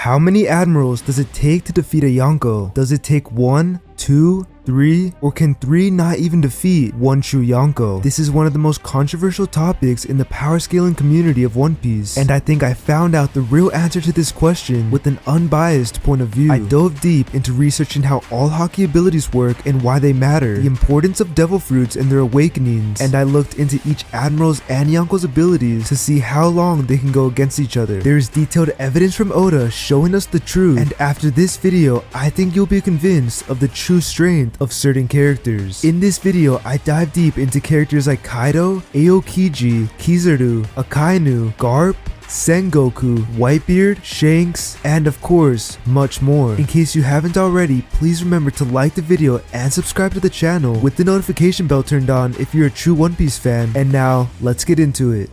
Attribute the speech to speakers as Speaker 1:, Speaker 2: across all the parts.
Speaker 1: How many admirals does it take to defeat a Yonko? Does it take 1, 2, 3, or can 3 not even defeat one true Yonko? This is one of the most controversial topics in the power scaling community of One Piece, and I think I found out the real answer to this question with an unbiased point of view. I dove deep into researching how all hockey abilities work and why they matter, the importance of devil fruits and their awakenings, and I looked into each admiral's and Yonko's abilities to see how long they can go against each other. There is detailed evidence from Oda showing us the truth, and after this video, I think you'll be convinced of the true strength of certain characters. In this video, I dive deep into characters like Kaido, Aokiji, Kizaru, Akainu, Garp, Sengoku, Whitebeard, Shanks, and of course, much more. In case you haven't already, please remember to like the video and subscribe to the channel with the notification bell turned on if you're a true One Piece fan. And now, let's get into it.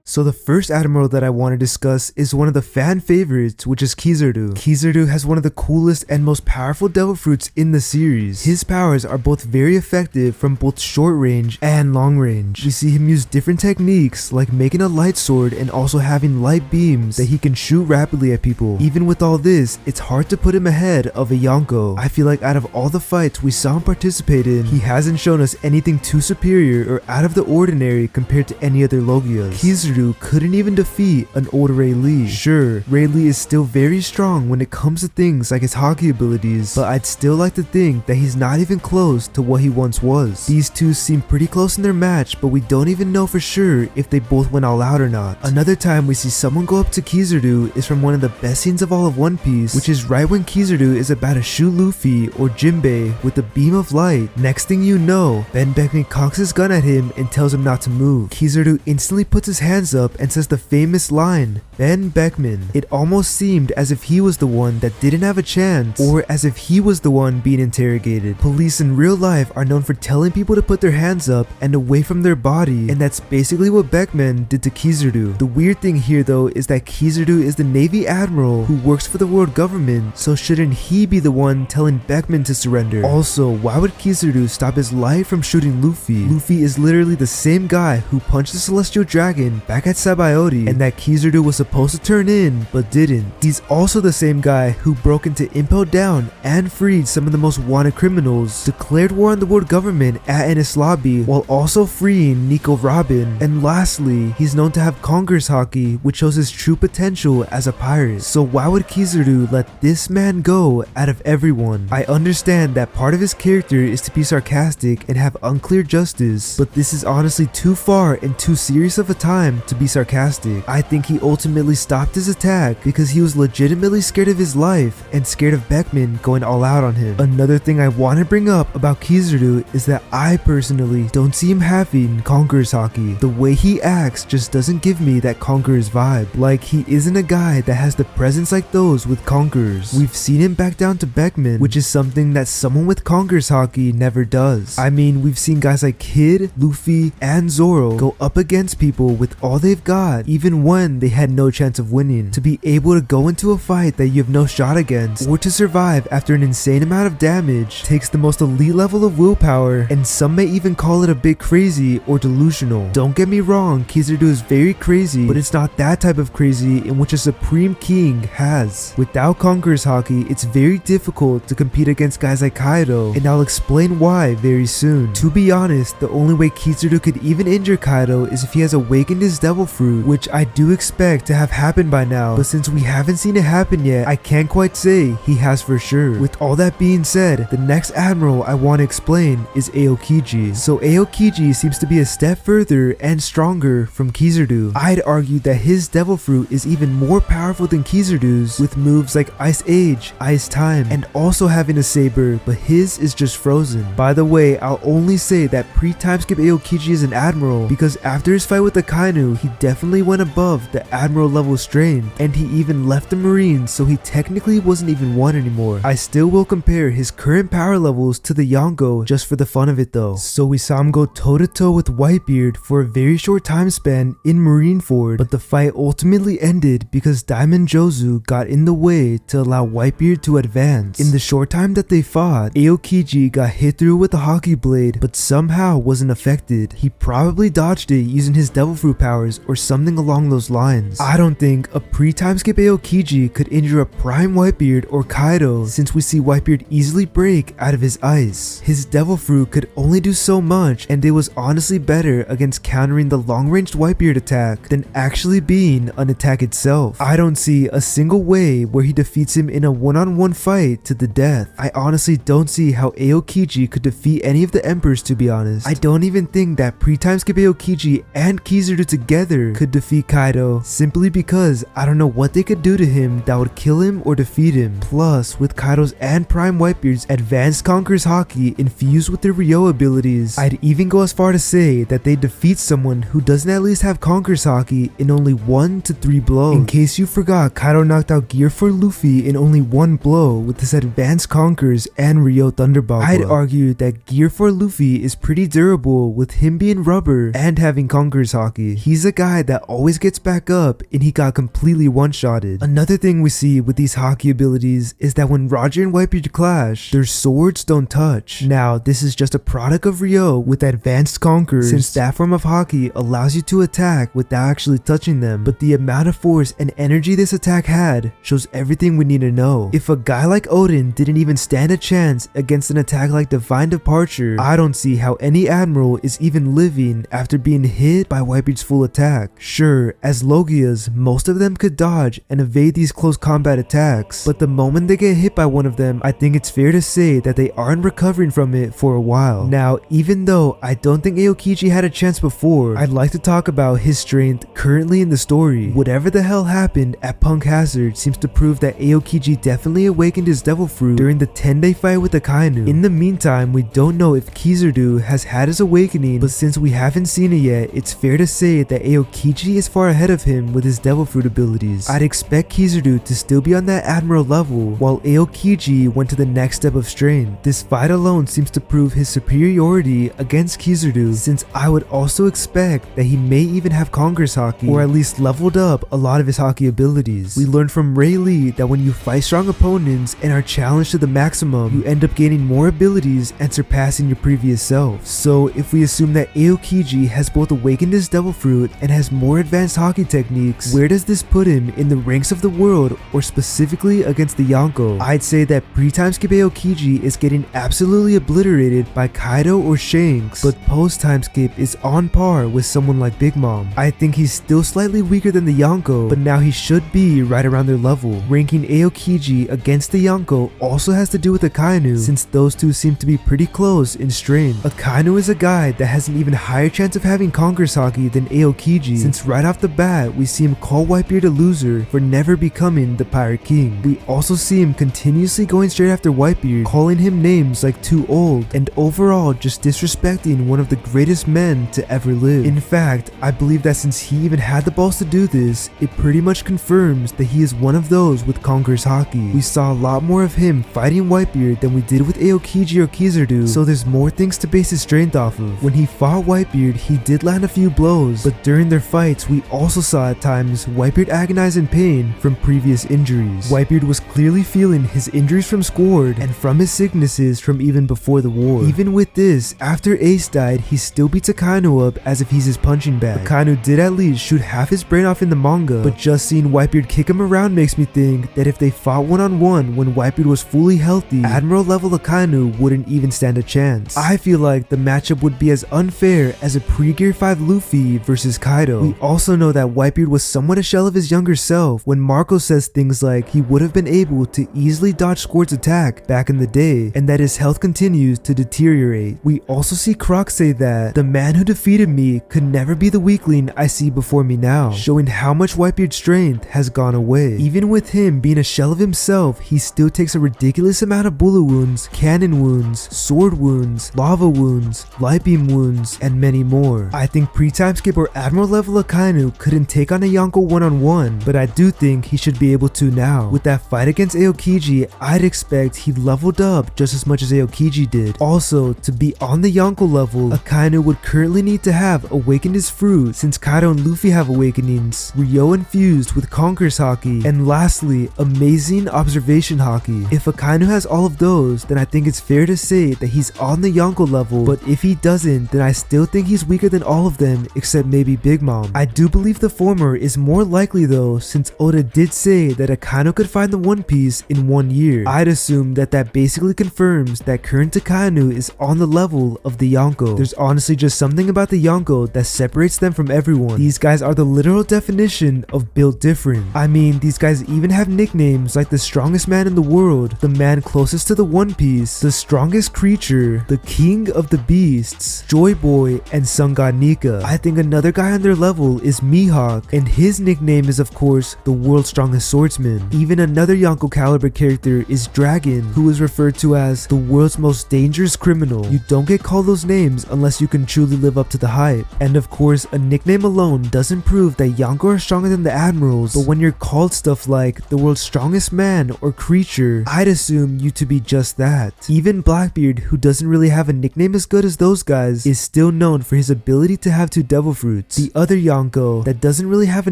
Speaker 1: So the first admiral that I want to discuss is one of the fan favorites, which is Kizaru. Kizaru has one of the coolest and most powerful devil fruits in the series. His powers are both very effective from both short range and long range. We see him use different techniques like making a light sword and also having light beams that he can shoot rapidly at people. Even with all this, it's hard to put him ahead of a Yonko. I feel like out of all the fights we saw him participate in, he hasn't shown us anything too superior or out of the ordinary compared to any other Logias. Kizaru couldn't even defeat an old Rayleigh. Sure, Rayleigh is still very strong when it comes to things like his hockey abilities, but I'd still like to think that he's not even close to what he once was. These two seem pretty close in their match, but we don't even know for sure if they both went all out or not. Another time we see someone go up to Kizaru is from one of the best scenes of all of One Piece, which is right when Kizaru is about to shoot Luffy or Jinbei with a beam of light. Next thing you know, Ben Beckman cocks his gun at him and tells him not to move. Kizaru instantly puts his hands up and says the famous line, Ben Beckman. It almost seemed as if he was the one that didn't have a chance, or as if he was the one being interrogated. Police in real life are known for telling people to put their hands up and away from their body, and that's basically what Beckman did to Kizaru. The weird thing here though is that Kizaru is the Navy Admiral who works for the world government, so shouldn't he be the one telling Beckman to surrender? Also, why would Kizaru stop his light from shooting Luffy? Luffy is literally the same guy who punched the Celestial Dragon back at Sabaody and that Kizaru was supposed to turn in but didn't. He's also the same guy who broke into Impel Down and freed some of the most wanted criminals, declared war on the world government at Enies Lobby while also freeing Nico Robin, and lastly, he's known to have Conqueror's Haki, which shows his true potential as a pirate. So why would Kizaru let this man go out of everyone? I understand that part of his character is to be sarcastic and have unclear justice, but this is honestly too far and too serious of a time to be sarcastic. I think he ultimately stopped his attack because he was legitimately scared of his life and scared of Beckman going all out on him. Another thing I want to bring up about Kizaru is that I personally don't see him having Conqueror's Haki. The way he acts just doesn't give me that Conqueror's vibe. Like, he isn't a guy that has the presence like those with Conquerors. We've seen him back down to Beckman, which is something that someone with Conqueror's Haki never does. I mean, we've seen guys like Kid, Luffy, and Zoro go up against people with all they've got, even when they had no chance of winning. To be able to go into a fight that you have no shot against, or to survive after an insane amount of damage, takes the most elite level of willpower, and some may even call it a bit crazy or delusional. Don't get me wrong, Kizaru is very crazy, but it's not that type of crazy in which a supreme king has. Without Conqueror's Haki, it's very difficult to compete against guys like Kaido, and I'll explain why very soon. To be honest, the only way Kizaru could even injure Kaido is if he has awakened his devil fruit, which I do expect to have happened by now, but since we haven't seen it happen yet, I can't quite say he has for sure. With all that being said, the next admiral I want to explain is Aokiji. So Aokiji seems to be a step further and stronger from Kizaru. I'd argue that his devil fruit is even more powerful than Kizaru's, with moves like Ice Age, Ice Time, and also having a saber, but his is just frozen. By the way, I'll only say that pre-time skip Aokiji is an admiral because after his fight with Akainu, he definitely went above the admiral level strength, and he even left the Marines, so he technically wasn't even one anymore. I still will compare his current power levels to the Yonko just for the fun of it though. So we saw him go toe to toe with Whitebeard for a very short time span in Marineford, but the fight ultimately ended because Diamond Jozu got in the way to allow Whitebeard to advance. In the short time that they fought, Aokiji got hit through with a hockey blade but somehow wasn't affected. He probably dodged it using his devil fruit power powers or something along those lines. I don't think a pre-time skip Aokiji could injure a prime Whitebeard or Kaido, since we see Whitebeard easily break out of his ice. His devil fruit could only do so much, and it was honestly better against countering the long-ranged Whitebeard attack than actually being an attack itself. I don't see a single way where he defeats him in a one-on-one fight to the death. I honestly don't see how Aokiji could defeat any of the emperors, to be honest. I don't even think that pre-time skip Aokiji and Kizaru together could defeat Kaido, simply because I don't know what they could do to him that would kill him or defeat him. Plus, with Kaido's and Prime Whitebeard's advanced Conqueror's Haki infused with their Ryo abilities, I'd even go as far to say that they defeat someone who doesn't at least have Conqueror's Haki in only 1 to 3 blows. In case you forgot, Kaido knocked out Gear for Luffy in only 1 blow with his advanced Conquerors and Ryo Thunderball. I'd argue that Gear for Luffy is pretty durable with him being rubber and having Conqueror's Haki. He's a guy that always gets back up, and he got completely one-shotted. Another thing we see with these Haki abilities is that when Roger and Whitebeard clash, their swords don't touch. Now, this is just a product of Ryo with advanced Conquerors, since that form of Haki allows you to attack without actually touching them, but the amount of force and energy this attack had shows everything we need to know. If a guy like Odin didn't even stand a chance against an attack like Divine Departure, I don't see how any Admiral is even living after being hit by Whitebeard's full attack. Sure, as Logias, most of them could dodge and evade these close combat attacks, but the moment they get hit by one of them, I think it's fair to say that they aren't recovering from it for a while. Now, even though I don't think Aokiji had a chance before, I'd like to talk about his strength currently in the story. Whatever the hell happened at Punk Hazard seems to prove that Aokiji definitely awakened his devil fruit during the 10-day fight with Akainu. In the meantime, we don't know if Kizaru has had his awakening, but since we haven't seen it yet, it's fair to say that Aokiji is far ahead of him with his devil fruit abilities. I'd expect Kizaru to still be on that Admiral level, while Aokiji went to the next step of strength. This fight alone seems to prove his superiority against Kizaru, since I would also expect that he may even have Conqueror's Haki, or at least leveled up a lot of his Haki abilities. We learned from Ray Lee that when you fight strong opponents and are challenged to the maximum, you end up gaining more abilities and surpassing your previous self. So if we assume that Aokiji has both awakened his devil fruit and has more advanced Haki techniques, where does this put him in the ranks of the world, or specifically against the Yonko? I'd say that pre-time skip Aokiji is getting absolutely obliterated by Kaido or Shanks, but post-time skip is on par with someone like Big Mom. I think he's still slightly weaker than the Yonko, but now he should be right around their level. Ranking Aokiji against the Yonko also has to do with Akainu, since those two seem to be pretty close in strength. Akainu is a guy that has an even higher chance of having Conqueror's Haki than Aokiji, since right off the bat we see him call Whitebeard a loser for never becoming the Pirate King. We also see him continuously going straight after Whitebeard, calling him names like too old, and overall just disrespecting one of the greatest men to ever live. In fact, I believe that since he even had the balls to do this, it pretty much confirms that he is one of those with Conqueror's Haki. We saw a lot more of him fighting Whitebeard than we did with Aokiji or Kizaru, so there's more things to base his strength off of. When he fought Whitebeard, he did land a few blows, but during their fights, we also saw at times Whitebeard agonize in pain from previous injuries. Whitebeard was clearly feeling his injuries from Squard and from his sicknesses from even before the war. Even with this, after Ace died, he still beats Akainu up as if he's his punching bag. Akainu did at least shoot half his brain off in the manga, but just seeing Whitebeard kick him around makes me think that if they fought one-on-one when Whitebeard was fully healthy, Admiral level Akainu wouldn't even stand a chance. I feel like the matchup would be as unfair as a pre-Gear 5 Luffy versus Kaido. We also know that Whitebeard was somewhat a shell of his younger self when Marco says things like he would have been able to easily dodge Squard's attack back in the day, and that his health continues to deteriorate. We also see Croc say that the man who defeated me could never be the weakling I see before me now, showing how much Whitebeard's strength has gone away. Even with him being a shell of himself, he still takes a ridiculous amount of bullet wounds, cannon wounds, sword wounds, lava wounds, light beam wounds, and many more. I think pre-time skip or Admiral level Akainu couldn't take on a Yonko one-on-one, but I do think he should be able to now. With that fight against Aokiji, I'd expect he leveled up just as much as Aokiji did. Also, to be on the Yonko level, Akainu would currently need to have awakened his fruit, since Kaido and Luffy have awakenings, Ryo infused with Conqueror's Haki, and lastly, amazing observation Haki. If Akainu has all of those, then I think it's fair to say that he's on the Yonko level, but if he doesn't, then I still think he's weaker than all of them except maybe be Big Mom. I do believe the former is more likely though, since Oda did say that Akainu could find the One Piece in 1 year. I'd assume that basically confirms that current Akainu is on the level of the Yonko. There's honestly just something about the Yonko that separates them from everyone. These guys are the literal definition of built different. I mean, these guys even have nicknames like the strongest man in the world, the man closest to the One Piece, the strongest creature, the king of the beasts, Joy Boy, and Sun God Nika. I think another guy on their level is Mihawk, and his nickname is of course the world's strongest swordsman. Even another Yonko caliber character is Dragon, who is referred to as the world's most dangerous criminal. You don't get called those names unless you can truly live up to the hype. And of course, a nickname alone doesn't prove that Yonko are stronger than the Admirals, but when you're called stuff like the world's strongest man or creature, I'd assume you to be just that. Even Blackbeard, who doesn't really have a nickname as good as those guys, is still known for his ability to have 2 devil fruits. The other Yonko that doesn't really have a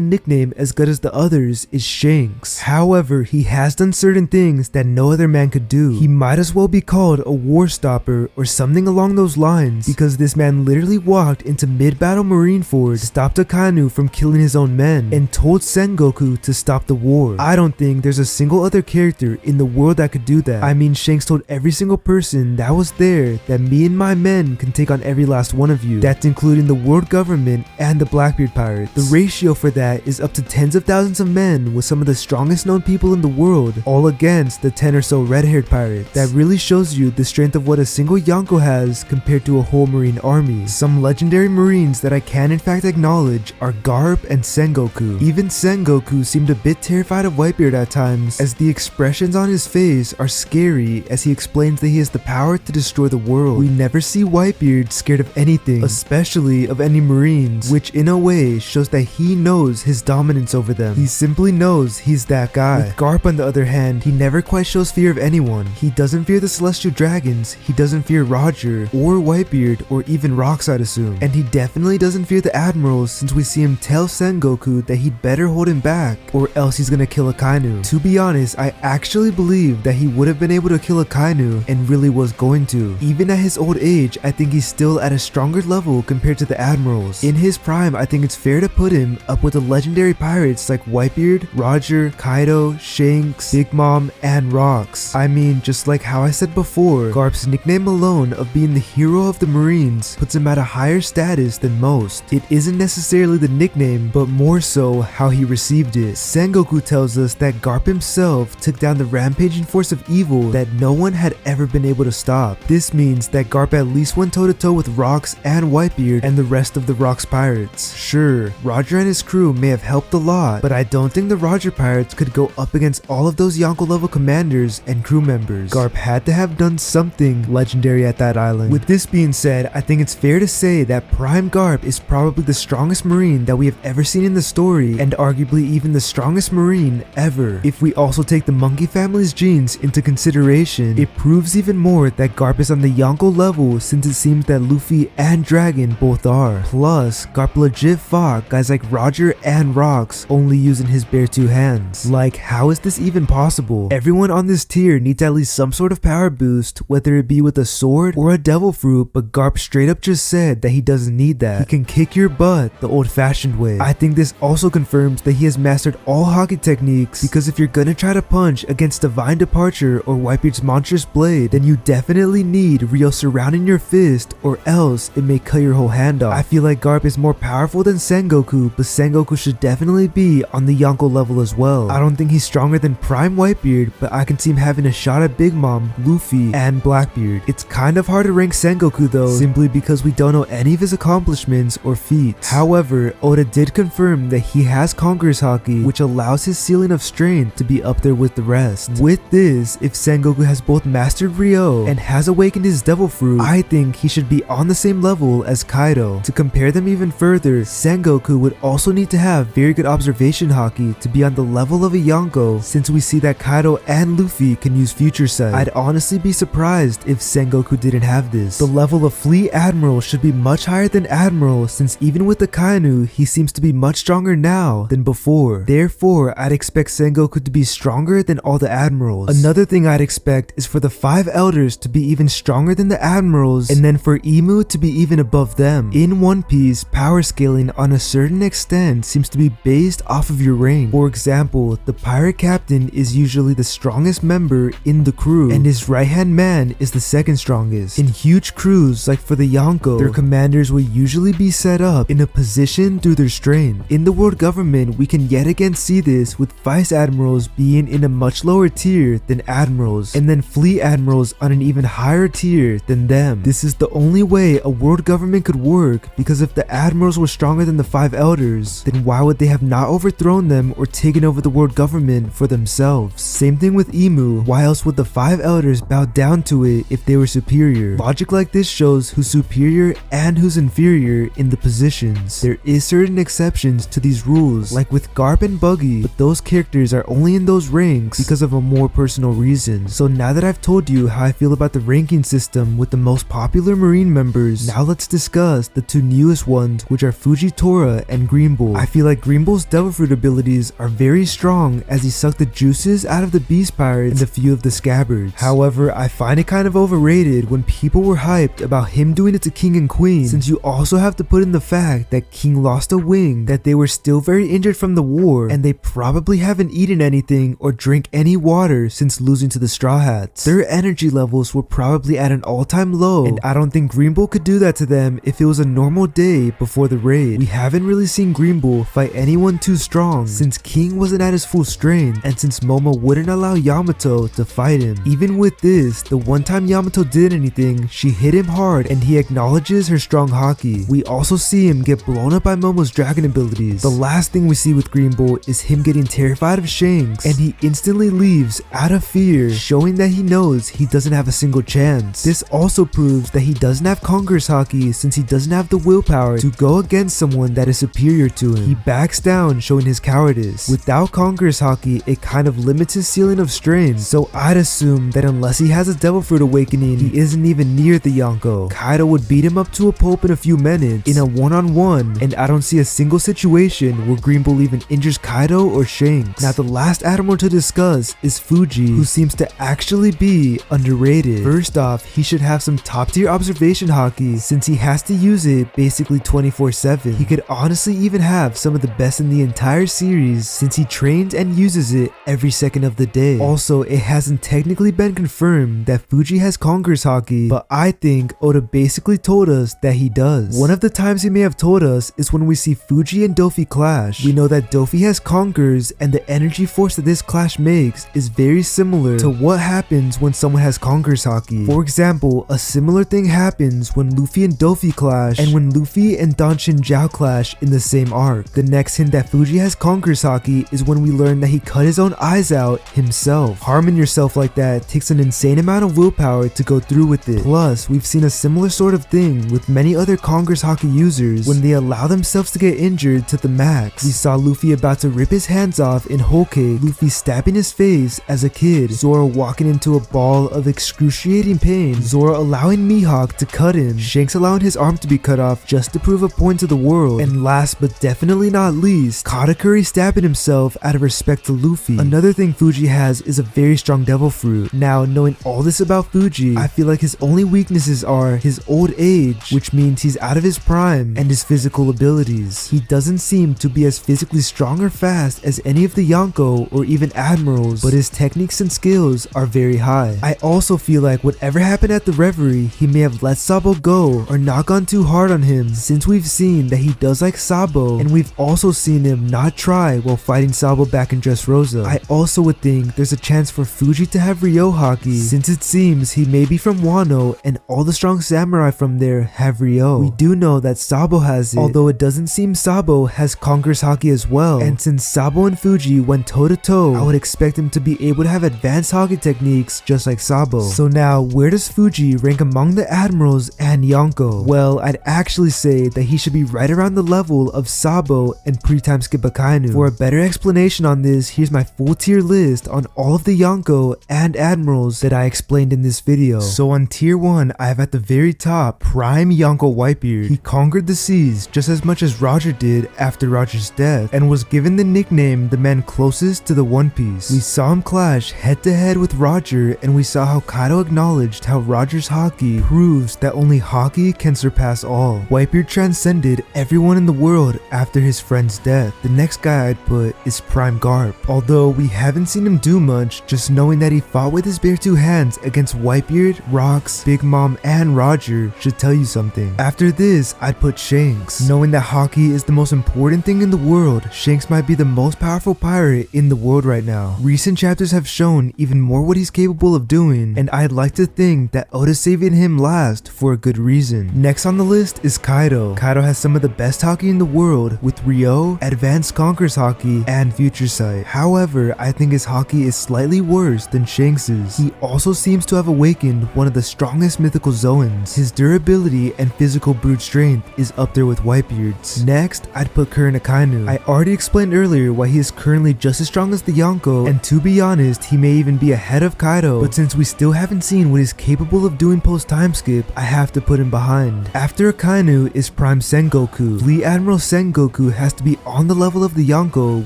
Speaker 1: nickname as good as the others is Shanks. However, he has done certain things that no other man could do. He might as well be called a war stopper or something along those lines, because this man literally walked into mid-battle Marineford, stopped Akainu from killing his own men, and told Sengoku to stop the war. I don't think there's a single other character in the world that could do that. I mean, Shanks told every single person that was there that me and my men can take on every last one of you. That's including the world government and the Blackbeard pirates. The ratio for that is up to tens of thousands of men with some of the strongest known people in the world, all against the 10 or so red-haired pirates. That really shows you the strength of what a single Yonko has compared to a whole marine army. Some legendary marines that I can in fact acknowledge are Garp and Sengoku. Even Sengoku seemed a bit terrified of Whitebeard at times, as the expressions on his face are scary as he explains that he has the power to destroy the world. We never see Whitebeard scared of anything, especially of any marines, which in a way shows that he knows his dominance over them. He simply knows he's that guy. With Garp on the other hand, he never quite shows fear of anyone. He doesn't fear the celestial dragons, he doesn't fear Roger or Whitebeard or even Rocks, I'd assume. And he definitely doesn't fear the Admirals, since we see him tell Sengoku that he'd better hold him back or else he's gonna kill Akainu. To be honest, I actually believe that he would have been able to kill Akainu and really was going to. Even at his old age, I think he's still at a stronger level compared to the Admirals. In his prime, I think it's fair to put him up with the legendary pirates like Whitebeard, Roger, Kaido, Shanks, Big Mom, and Rocks. I mean, just like how I said before, Garp's nickname alone of being the hero of the Marines puts him at a higher status than most. It isn't necessarily the nickname, but more so how he received it. Sengoku tells us that Garp himself took down the rampaging force of evil that no one had ever been able to stop. This means that Garp at least went toe-to-toe with Rocks and Whitebeard and the rest of the Rocks pirates. Sure, Roger and his crew may have helped a lot, but I don't think the Roger pirates could go up against all of those Yonko level commanders and crew members. Garp had to have done something legendary at that island. With this being said, I think it's fair to say that Prime Garp is probably the strongest marine that we have ever seen in the story, and arguably even the strongest marine ever. If we also take the monkey family's genes into consideration, it proves even more that Garp is on the Yonko level, since it seems that Luffy and Dragon both are. Plus, Garp legit fought guys like Roger and Rocks only using his bare 2 hands. Like, how is this even possible? Everyone on this tier needs at least some sort of power boost, whether it be with a sword or a devil fruit, but Garp straight up just said that he doesn't need that. He can kick your butt the old-fashioned way. I think this also confirms that he has mastered all hockey techniques, because if you're gonna try to punch against Divine Departure or Whitebeard's monstrous blade, then you definitely need Rio surrounding your fist, or else it may cut your whole hand off. I feel like Garp is more powerful than Sengoku, but Sengoku should definitely be on the Yonko level as well. I don't think he's stronger than Prime Whitebeard, but I can see him having a shot at Big Mom, Luffy, and Blackbeard. It's kind of hard to rank Sengoku though, simply because we don't know any of his accomplishments or feats. However, Oda did confirm that he has Conqueror's Haki, which allows his ceiling of strength to be up there with the rest. With this, if Sengoku has both mastered Ryo and has awakened his devil fruit, I think he should be on the same level as Kaido. To compare them even further, Sengoku would also need to have very good observation Haki to be on the level of a Yonko, since we see that Kaido and Luffy can use future sight. I'd honestly be surprised if Sengoku didn't have this. The level of Fleet Admiral should be much higher than Admiral, since even with Akainu, he seems to be much stronger now than before. Therefore, I'd expect Sengoku to be stronger than all the Admirals. Another thing I'd expect is for the 5 Elders to be even stronger than the Admirals, and then for Imu to be even above them. In One Piece, power power scaling on a certain extent seems to be based off of your rank. For example, the pirate captain is usually the strongest member in the crew, and his right-hand man is the second strongest. In huge crews like for the Yonko, their commanders will usually be set up in a position through their strength. In the world government, we can yet again see this with vice admirals being in a much lower tier than admirals, and then fleet admirals on an even higher tier than them. This is the only way a world government could work, because if the admirals were stronger than the 5 elders, then why would they have not overthrown them or taken over the world government for themselves? Same thing with Emu. Why else would the 5 elders bow down to it if they were superior? Logic like this shows who's superior and who's inferior in the positions. There is certain exceptions to these rules, like with Garp and Buggy, but those characters are only in those ranks because of a more personal reason. So now that I've told you how I feel about the ranking system with the most popular marine members, now let's discuss the 2 newest ones, which are Fujitora and Greenbull. I feel like Greenbull's devil fruit abilities are very strong, as he sucked the juices out of the beast pirates and a few of the scabbards. However, I find it kind of overrated when people were hyped about him doing it to King and Queen, since you also have to put in the fact that King lost a wing, that they were still very injured from the war, and they probably haven't eaten anything or drank any water since losing to the Straw Hats. Their energy levels were probably at an all-time low, and I don't think Greenbull could do that to them if it was a normal day before the raid. We haven't really seen Greenbull fight anyone too strong, since King wasn't at his full strength, and since Momo wouldn't allow Yamato to fight him. Even with this, the one time Yamato did anything, she hit him hard and he acknowledges her strong haki. We also see him get blown up by Momo's dragon abilities. The last thing we see with Greenbull is him getting terrified of Shanks, and he instantly leaves out of fear, showing that he knows he doesn't have a single chance. This also proves that he doesn't have Conqueror's haki, since he doesn't have the willpower to go against someone that is superior to him. He backs down, showing his cowardice. Without Conqueror's haki, it kind of limits his ceiling of strength, so I'd assume that unless he has a devil fruit awakening, he isn't even near the Yonko. Kaido would beat him up to a pulp in a few minutes in a one-on-one, and I don't see a single situation where Greenbull even injures Kaido or Shanks. Now the last admiral to discuss is Fuji, who seems to actually be underrated. First off, he should have some top tier observation haki, since he has to use it basically 24/7. He could honestly even have some of the best in the entire series, since he trains and uses it every second of the day. Also, it hasn't technically been confirmed that Fuji has Conqueror's haki, but I think Oda basically told us that he does. One of the times he may have told us is when we see Fuji and Dofi clash. We know that Dofi has Conqueror's, and the energy force that this clash makes is very similar to what happens when someone has Conqueror's haki. For example, a similar thing happens when Luffy and Dofi clash, and when Luffy and Don Shinjao clash in the same arc. The next hint that Fuji has Conqueror's haki is when we learn that he cut his own eyes out himself. Harming yourself like that takes an insane amount of willpower to go through with it. Plus, we've seen a similar sort of thing with many other Conqueror's haki users when they allow themselves to get injured to the max. We saw Luffy about to rip his hands off in Whole Cake, Luffy stabbing his face as a kid, Zoro walking into a ball of excruciating pain, Zoro allowing Mihawk to cut him, Shanks allowing his arm to be cut off just to prove a point to the world, and last but definitely not least, Katakuri stabbing himself out of respect to Luffy. Another thing Fuji has is a very strong devil fruit. Now, knowing all this about Fuji, I feel like his only weaknesses are his old age, which means he's out of his prime, and his physical abilities. He doesn't seem to be as physically strong or fast as any of the Yonko or even admirals, but his techniques and skills are very high. I also feel like whatever happened at the Reverie, he may have let Sabo go or not gone too hard on him, since we've seen that he does like Sabo, and we've also seen him not try while fighting Sabo back in Dressrosa. I also would think there's a chance for Fuji to have Ryo haki, since it seems he may be from Wano and all the strong samurai from there have Ryo. We do know that Sabo has it, although it doesn't seem Sabo has Conqueror's haki as well, and since Sabo and Fuji went toe to toe, I would expect him to be able to have advanced haki techniques just like Sabo. So now, where does Fuji rank among the admirals and Yonko? Well, I'd actually say that he should be right around the level of Sabo and pre-time skip Akainu. For a better explanation on this, here's my full tier list on all of the Yonko and admirals that I explained in this video. So on tier 1, I have at the very top Prime Yonko Whitebeard. He conquered the seas just as much as Roger did after Roger's death, and was given the nickname the man closest to the One Piece. We saw him clash head to head with Roger, and we saw how Kaido acknowledged how Roger's haki proves that only haki can surpass all. Whitebeard transcended everyone in the world after his friend's death. The next guy I'd put is Prime Garp. Although we haven't seen him do much, just knowing that he fought with his bare two hands against Whitebeard, Rocks, Big Mom, and Roger should tell you something. After this, I'd put Shanks. Knowing that hockey is the most important thing in the world, Shanks might be the most powerful pirate in the world right now. Recent chapters have shown even more what he's capable of doing, and I'd like to think that Oda's saving him last for a good reason. Next on the list is Kaido. Kaido has some of the best hockey in the world with Ryo, Advanced Conquerors Hockey, and Future Sight. However, I think his hockey is slightly worse than Shanks's. He also seems to have awakened one of the strongest mythical Zoans. His durability and physical brute strength is up there with Whitebeard's. Next, I'd put current Akainu. I already explained earlier why he is currently just as strong as the Yonko, and to be honest, he may even be ahead of Kaido, but since we still haven't seen what he's capable of doing post time skip, I have to put him behind. After Akainu is Prime Sengoku. Fleet Admiral Sengoku has to be on the level of the Yonko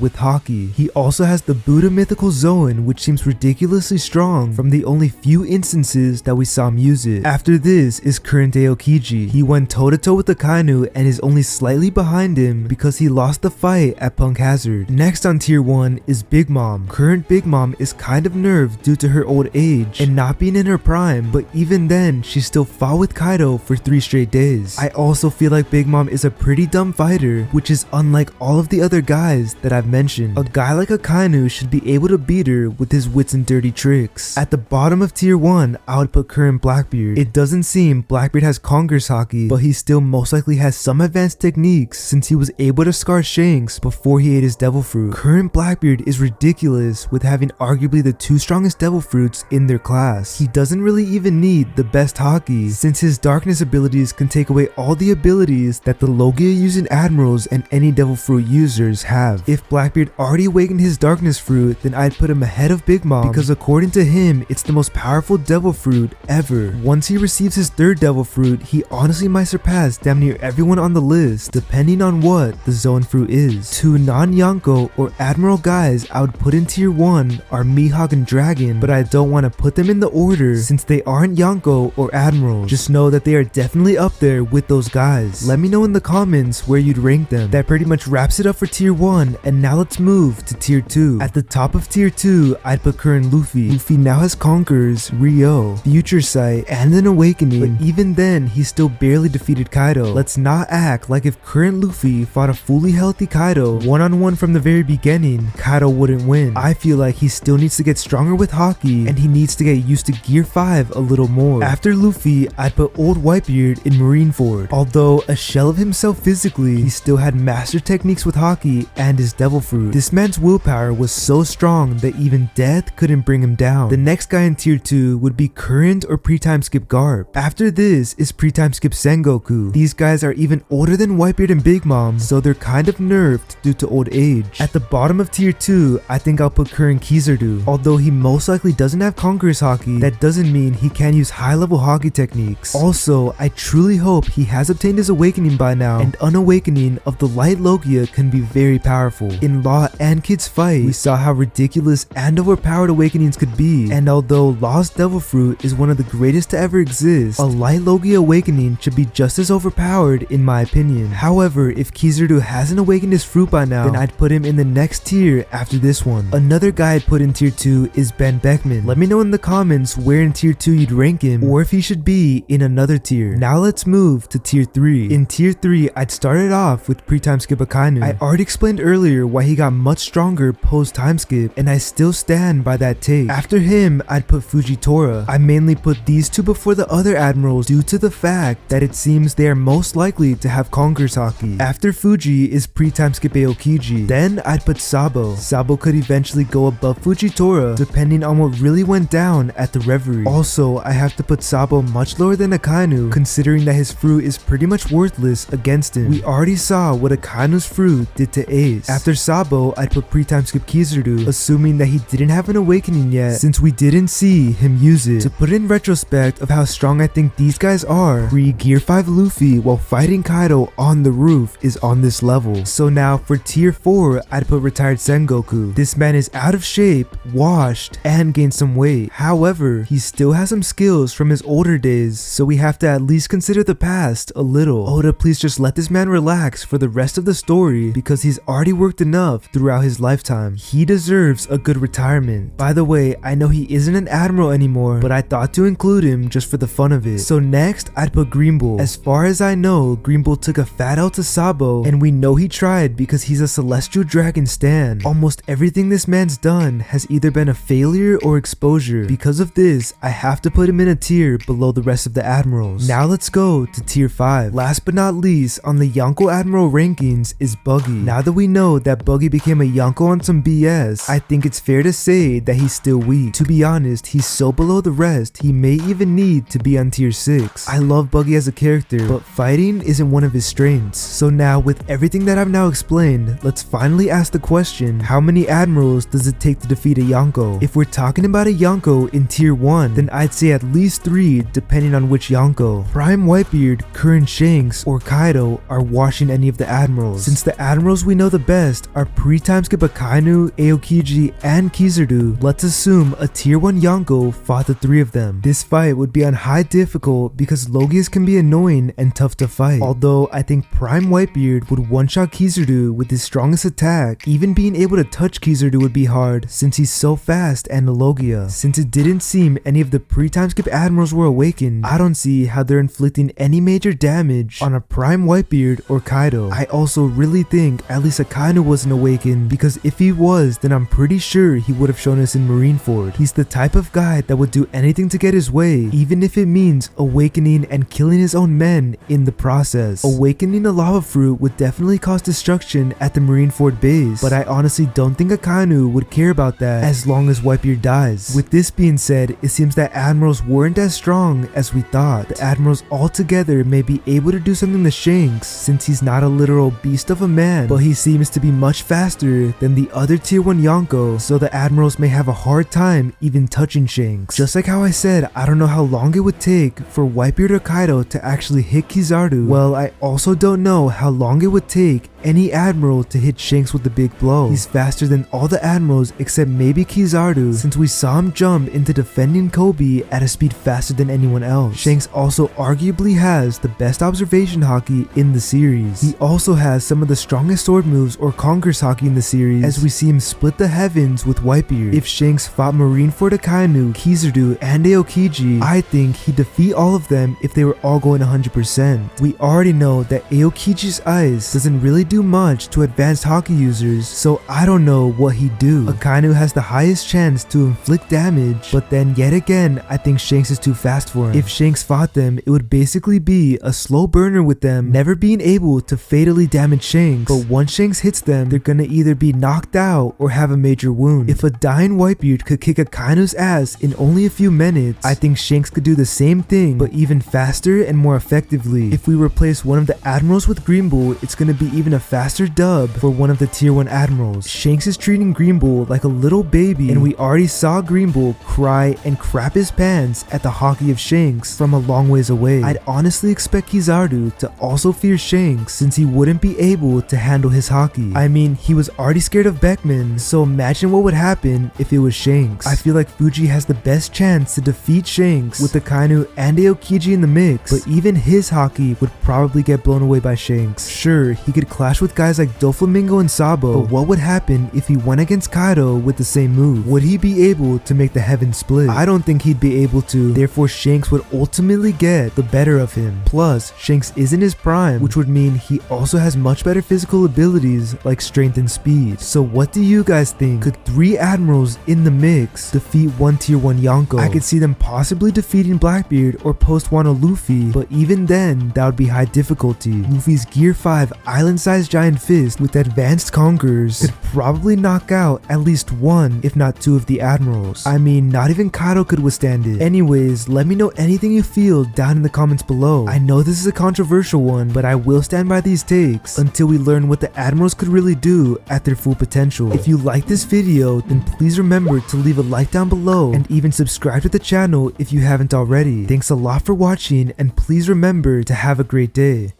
Speaker 1: with hockey. He also has the Buddha mythical Zoan, which seems ridiculously strong from the only few instances that we saw him use it. After this is current Aokiji. He went toe to toe with Akainu and is only slightly behind him because he lost the fight at Punk Hazard. Next on tier 1 is Big Mom. Current Big Mom is kind of nerfed due to her old age and not being in her prime, but even then she still fought with Kaido for 3 straight days. I also feel like Big Mom is a pretty dumb fighter, which is unlike all of the other guys that I've mentioned. A guy like Akainu should be able to beat her with his wits and dirty tricks. At the bottom of tier 1, I would put current Blackbeard. It doesn't seem Blackbeard has Conqueror's Hockey, but he still most likely has some advanced techniques since he was able to scar Shanks before he ate his devil fruit. Current Blackbeard is ridiculous with having arguably the 2 strongest devil fruits in their class. He doesn't really even need the best hockey since his darkness abilities can take away all the abilities that the Logia using admirals and any devil fruit users have. If Blackbeard already awakened his darkness fruit, then I'd put him ahead of Big Mom because according to him, it's the most powerful devil fruit ever. Once he receives his 3rd devil fruit, he honestly might surpass damn near everyone on the list depending on what the Zoan fruit is. 2 non-Yonko or Admiral guys I would put in tier 1 are Mihawk and Dragon, but I don't want to put them in the order since they aren't Yonko or Admirals. Just know that they are definitely up there with those guys. Let me know in the comments where you'd rank them. That pretty much wraps it up for tier 1, and now let's move to tier 2. At the top of tier 2, I'd put current Luffy. Luffy now has Conquerors, Ryo, Future Sight, and an Awakening, but even then, he still barely defeated Kaido. Let's not act like if current Luffy fought a fully healthy Kaido one-on-one from the very beginning, Kaido wouldn't win. I feel like he still needs to get stronger with hockey, and he needs to get used to Gear 5 a little more. After Luffy, I'd put old Whitebeard in Marineford. Although a shell of himself physically, he still had master techniques with hockey and his devil fruit. This man's willpower was so strong that even death couldn't bring him down. The next guy in tier 2 would be current or pre-time skip Garp. After this is pre-time skip Sengoku. These guys are even older than Whitebeard and Big Mom, so they're kind of nerfed due to old age. At the bottom of tier 2, I think I'll put current Kizaru. Although he most likely doesn't have Conqueror's Hockey, that doesn't mean he can't use high level hockey techniques. Also, I truly hope he has obtained his awakening by now, and unawakening of the light Logia can be very powerful. In Law and Kid's fight, we saw how ridiculous and overpowered awakenings could be, and although Law's devil fruit is one of the greatest to ever exist, a light Logia awakening should be just as overpowered in my opinion. However, if Kizaru hasn't awakened his fruit by now, then I'd put him in the next tier after this one. Another guy I'd put in tier 2 is Ben Beckman. Let me know in the comments where in tier 2 you'd rank him, or if he should be in another tier. Now let's move to tier 3. In tier 3, I'd start it off with pre-time skip Akainu. I already explained earlier why he got much stronger post time skip, and I still stand by that take. After him, I'd put Fujitora. I mainly put these two before the other admirals due to the fact that it seems they are most likely to have Conqueror's Hockey. After Fuji is pre-time skip Aokiji. Then I'd put Sabo. Sabo could eventually go above Fujitora depending on what really went down at the Reverie. Also, I have to put Sabo much lower than Akainu considering that his fruit is pretty much worthless against him. We already saw what Akainu's fruit did to Ace. After Sabo, I'd put pre-time skip Kizaru, assuming that he didn't have an awakening yet since we didn't see him use it. To put in retrospect of how strong I think these guys are, pre-Gear 5 Luffy while fighting Kaido on the roof is on this level. So now for tier 4, I'd put retired Sengoku. This man is out of shape, washed, and gained some weight. However, he still has some skills from his older days, so we have to at least consider the past a little. Oda, please just let this man relax for the rest of the story because he's already worked enough throughout his lifetime. He deserves a good retirement. By the way, I know he isn't an admiral anymore, but I thought to include him just for the fun of it. So next, I'd put Greenbull. As far as I know, Greenbull took a fat L to Sabo, and we know he tried because he's a celestial dragon stan. Almost everything this man's done has either been a failure or exposure. Because of this, I have to put him in a tier below the rest of the admirals. Now let's go to tier 5. Last but not least on the Yonko admiral rankings is Buggy. Now that we know that Buggy became a Yonko on some BS, I think it's fair to say that he's still weak. To be honest, he's so below the rest, he may even need to be on tier 6. I love Buggy as a character, but fighting isn't one of his strengths. So now, with everything that I've now explained, let's finally ask the question, how many admirals does it take to defeat a Yonko? If we're talking about a Yonko in tier 1, then I'd say at least 3 depending on which Yonko. Prime Whitebeard, current Shanks, or Kaido are washing any of the admirals. Since the admirals we know the best are pre-time skip Akainu, Aokiji, and Kizaru, let's assume a tier 1 Yonko fought the 3 of them. This fight would be on high difficult because Logias can be annoying and tough to fight. Although I think Prime Whitebeard would one-shot Kizaru with his strongest attack. Even being able to touch Kizaru would be hard since he's so fast and a Logia. Since it didn't seem any of the pre-time skip admirals were awakened, I don't see how they're inflicting any major damage on a Prime Whitebeard or Kaido. I also really think at least Akainu wasn't awakened, because if he was, then I'm pretty sure he would have shown us in Marineford. He's the type of guy that would do anything to get his way, even if it means awakening and killing his own men in the process. Awakening a lava fruit would definitely cause destruction at the Marineford base, but I honestly don't think Akainu would care about that as long as Whitebeard dies. With this being said, it seems that admirals weren't as strong as we thought. The admirals altogether may be able to do something to Shanks since he's not a literal beast of a man, but he seems to be much faster than the other tier 1 Yonko, so the admirals may have a hard time even touching Shanks. Just like how I said I don't know how long it would take for Whitebeard or Kaido to actually hit Kizaru, well, I also don't know how long it would take any admiral to hit Shanks with a big blow. He's faster than all the admirals except maybe Kizaru, since we saw him jump into defending Kobe at a speed faster than anyone else. Shanks also arguably has the best observation haki in the series. He also has some of the strongest sword moves or conquers haki in the series, as we see him split the heavens with Whitebeard. If Shanks fought Marineford, Akainu, Kizaru, and Aokiji, I think he'd defeat all of them if they were all going 100%. We already know that Aokiji's ice doesn't really do much to advanced haki users, so I don't know what he'd do. Akainu has the highest chance to inflict damage, but then yet again I think Shanks is too fast for him. If Shanks fought them, it would basically be a slow burner with them never being able to fatally damage Shanks, but once Shanks hits them, they're gonna either be knocked out or have a major wound. If a dying Whitebeard could kick Akainu's ass in only a few minutes, I think Shanks could do the same thing, but even faster and more effectively. If we replace one of the admirals with Greenbull, it's gonna be even a faster dub for one of the tier 1 admirals. Shanks is treating Greenbull like a little baby, and we already saw Greenbull cry and crap his pants at the haki of Shanks from a long ways away. I'd honestly expect Kizaru to also fear Shanks since he wouldn't be able to handle his haki. I mean, he was already scared of Beckman, so imagine what would happen if it was Shanks. I feel like Fuji has the best chance to defeat Shanks with Akainu and Aokiji in the mix, but even his haki would probably get blown away by Shanks. Sure, he could clash with guys like Doflamingo and Sabo, but what would happen if he went against Kaido with the same move? Would he be able to make the heavens split? I don't think he'd be able to, therefore Shanks would ultimately get the better of him. Plus, Shanks isn't his prime, which would mean he also has much better physical abilities like strength and speed. So what do you guys think? Could 3 admirals in the mix defeat one tier 1 Yonko? I could see them possibly defeating Blackbeard or post Wano Luffy, but even then that would be high difficulty. Luffy's Gear 5 island-sized giant fist with advanced conquerors could probably knock out at least 1 if not 2 of the admirals. I mean, not even Kaido could withstand it. Anyways, let me know anything you feel down in the comments below. I know this is a controversial one, but I will stand by these takes until we learn what the admirals could really do at their full potential. If you like this video, then please remember to leave a like down below and even subscribe to the channel if you haven't already. Thanks a lot for watching, and please remember to have a great day.